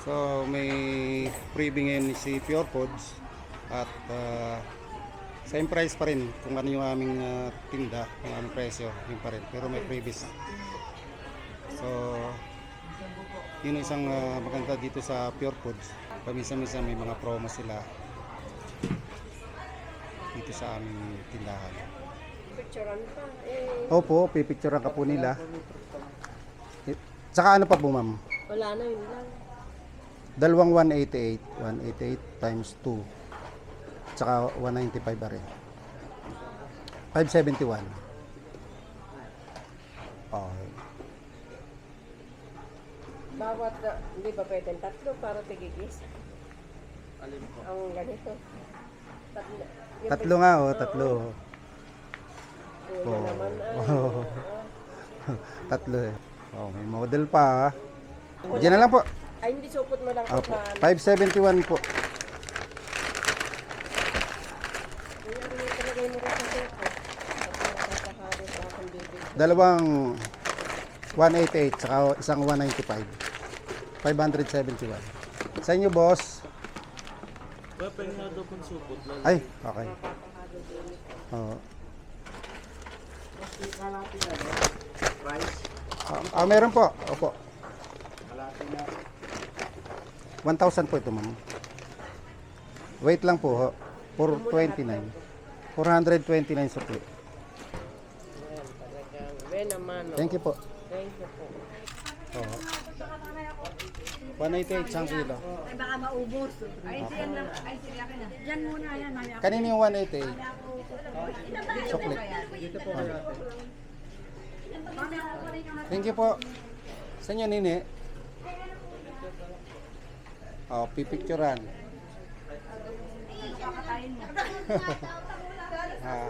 So may freebie ngayon si Pure Foods at same price pa rin kung ano yung aming tinda, yung aming presyo, yun pa rin. Pero may freebies. So yun isang maganda dito sa Pure Foods. Paminsan-minsan may mga promo sila dito sa aming tindahan. Picturean pa. Eh, Opo, pipicturean ka po nila. Tsaka ano pa po ma'am? wala na yun lang. Dalawang 188. 188 times 2. Tsaka 195 pa rin. 571. Okay. Bawat, hindi ba pwedeng tatlo para tigigis? Alin po? Ang ganito. Tatlo. Yung Tatlo nga oh, tatlo. Una naman ay. Oh. Tatlo eh. Oh, may model pa. Diyan na lang po. Ay, hindi supot mo lang Opo. kung 571 po. Kaya pinagay mo rin sa supot. Nakakahari sa aking bibig. Dalawang 188 tsaka isang 195. 571. Sa inyo, boss? Well, pwede nga daw kung supot lang. Ay, okay. Nakakahari din. Oo. Price? Meron po. Opo. Malaki na. 1,000 po ito, ma'am. Wait lang po, ho. 429. 429 supli. Ayan, talagang. Ben naman. Oh. Thank you po. Thank you po. Oo. 188 isang kilo. Ay baka maubos. Ay siya na. Ay siya ka na. Yan muna yan. Maya. Kanino yung 188? Sukli. Dito po kayo ate. Thank you po. Sa inyo, nini? Oh, pipicturan. Ah,